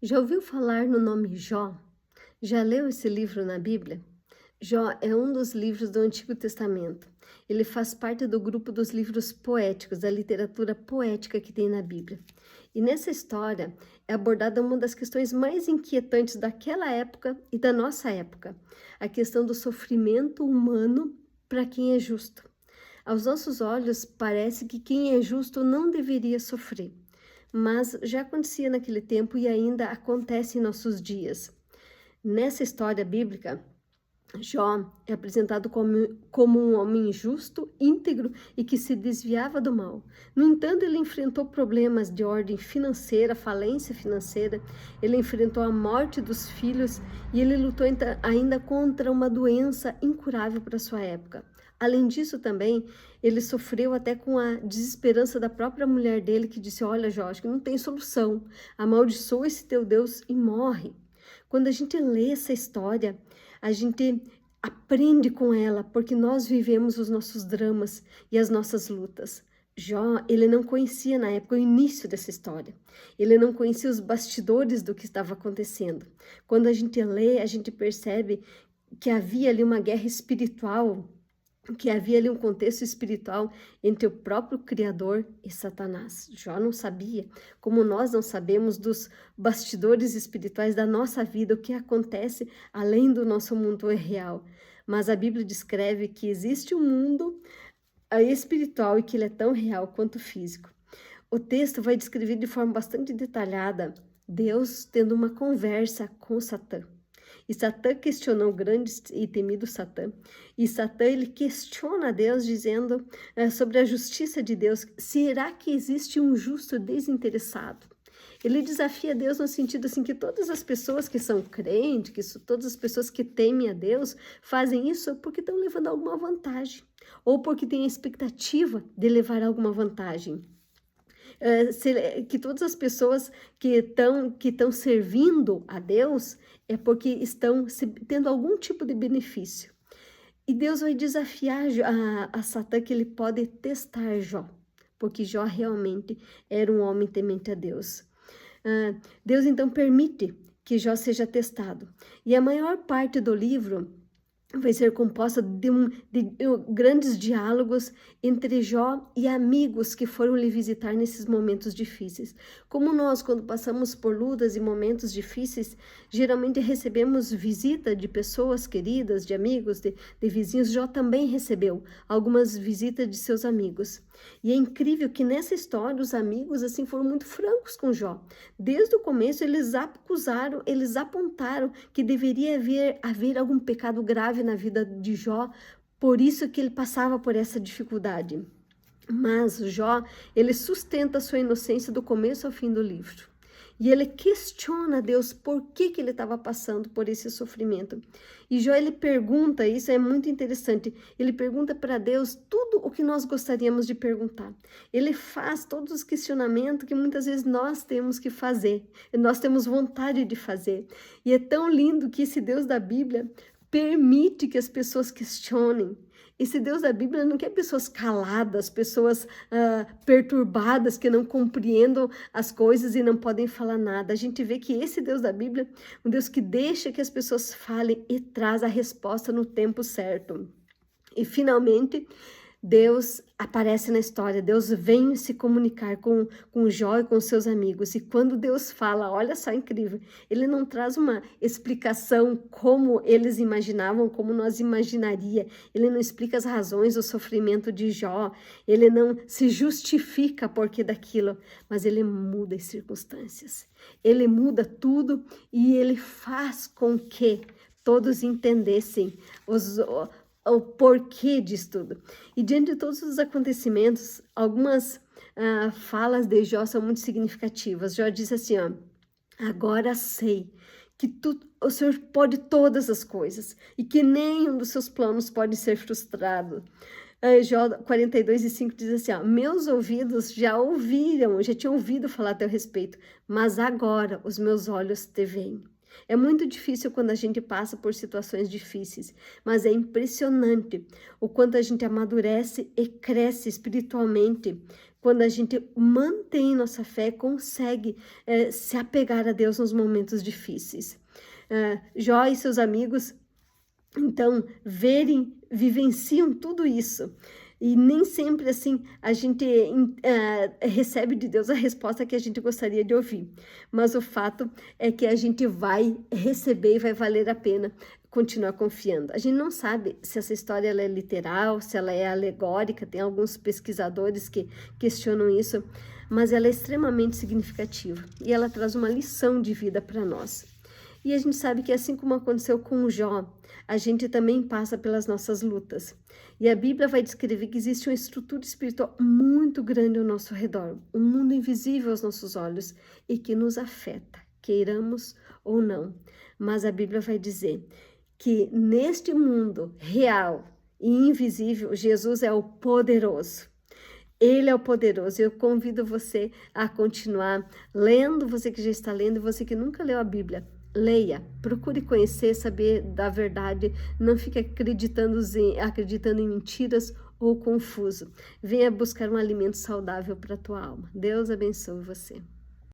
Já ouviu falar no nome Jó? Já leu esse livro na Bíblia? Jó é um dos livros do Antigo Testamento. Ele faz parte do grupo dos livros poéticos, da literatura poética que tem na Bíblia. E nessa história é abordada uma das questões mais inquietantes daquela época e da nossa época, a questão do sofrimento humano para quem é justo. Aos nossos olhos, parece que quem é justo não deveria sofrer, mas já acontecia naquele tempo e ainda acontece em nossos dias. Nessa história bíblica, Jó é apresentado como um homem justo, íntegro e que se desviava do mal. No entanto, ele enfrentou problemas de ordem financeira, falência financeira, ele enfrentou a morte dos filhos e ele lutou ainda contra uma doença incurável para sua época. Além disso, também, ele sofreu até com a desesperança da própria mulher dele, que disse: Olha, Jó, acho que não tem solução, amaldiçoa esse teu Deus e morre. Quando a gente lê essa história, a gente aprende com ela, porque nós vivemos os nossos dramas e as nossas lutas. Jó, ele não conhecia na época o início dessa história. Ele não conhecia os bastidores do que estava acontecendo. Quando a gente lê, a gente percebe que havia ali uma guerra espiritual, que havia ali um contexto espiritual entre o próprio Criador e Satanás. Jó não sabia, como nós não sabemos dos bastidores espirituais da nossa vida, o que acontece além do nosso mundo real. Mas a Bíblia descreve que existe um mundo espiritual e que ele é tão real quanto físico. O texto vai descrever de forma bastante detalhada Deus tendo uma conversa com Satã. E Satã questionou o grande e temido Satã. E Satã, ele questiona Deus dizendo sobre a justiça de Deus. Será que existe um justo desinteressado? Ele desafia Deus no sentido assim que todas as pessoas que são crentes, todas as pessoas que temem a Deus, fazem isso porque estão levando alguma vantagem. Ou porque têm a expectativa de levar alguma vantagem. Que todas as pessoas que estão servindo a Deus é porque estão tendo algum tipo de benefício. E Deus vai desafiar a Satã que ele pode testar Jó, porque Jó realmente era um homem temente a Deus. Deus então permite que Jó seja testado. E a maior parte do livro vai ser composta de grandes diálogos entre Jó e amigos que foram lhe visitar nesses momentos difíceis. Como nós, quando passamos por lutas e momentos difíceis, geralmente recebemos visita de pessoas queridas, de amigos, de vizinhos. Jó também recebeu algumas visitas de seus amigos. E é incrível que nessa história os amigos assim foram muito francos com Jó. Desde o começo eles acusaram, eles apontaram que deveria haver algum pecado grave na vida de Jó, por isso que ele passava por essa dificuldade. Mas Jó, ele sustenta a sua inocência do começo ao fim do livro. E ele questiona Deus por que ele estava passando por esse sofrimento. E Jó, ele pergunta, isso é muito interessante, ele pergunta para Deus tudo o que nós gostaríamos de perguntar. Ele faz todos os questionamentos que muitas vezes nós temos que fazer, nós temos vontade de fazer. E é tão lindo que esse Deus da Bíblia permite que as pessoas questionem. Esse Deus da Bíblia não quer pessoas caladas, pessoas perturbadas, que não compreendam as coisas e não podem falar nada. A gente vê que esse Deus da Bíblia, um Deus que deixa que as pessoas falem e traz a resposta no tempo certo. E finalmente, Deus aparece na história, Deus vem se comunicar com Jó e com seus amigos. E quando Deus fala, olha só, incrível, ele não traz uma explicação como eles imaginavam, como nós imaginaria. Ele não explica as razões do sofrimento de Jó, ele não se justifica porque daquilo, mas ele muda as circunstâncias. Ele muda tudo e ele faz com que todos entendessem o porquê disso tudo. E diante de todos os acontecimentos, algumas falas de Jó são muito significativas. Jó diz assim, ó: agora sei que o Senhor pode todas as coisas e que nenhum dos seus planos pode ser frustrado. Jó 42:5 diz assim, ó: meus ouvidos já tinham ouvido falar a teu respeito, mas agora os meus olhos te veem. É muito difícil quando a gente passa por situações difíceis, mas é impressionante o quanto a gente amadurece e cresce espiritualmente quando a gente mantém nossa fé, consegue se apegar a Deus nos momentos difíceis. Jó e seus amigos, então, vivenciam tudo isso. E nem sempre, assim, a gente recebe de Deus a resposta que a gente gostaria de ouvir. Mas o fato é que a gente vai receber e vai valer a pena continuar confiando. A gente não sabe se essa história ela é literal, se ela é alegórica, tem alguns pesquisadores que questionam isso, mas ela é extremamente significativa e ela traz uma lição de vida para nós. E a gente sabe que assim como aconteceu com o Jó, a gente também passa pelas nossas lutas. E a Bíblia vai descrever que existe uma estrutura espiritual muito grande ao nosso redor, um mundo invisível aos nossos olhos e que nos afeta, queiramos ou não. Mas a Bíblia vai dizer que neste mundo real e invisível, Jesus é o poderoso. Ele é o poderoso. Eu convido você a continuar lendo, você que já está lendo e você que nunca leu a Bíblia. Leia, procure conhecer, saber da verdade, não fique acreditando em mentiras ou confuso. Venha buscar um alimento saudável para a tua alma. Deus abençoe você.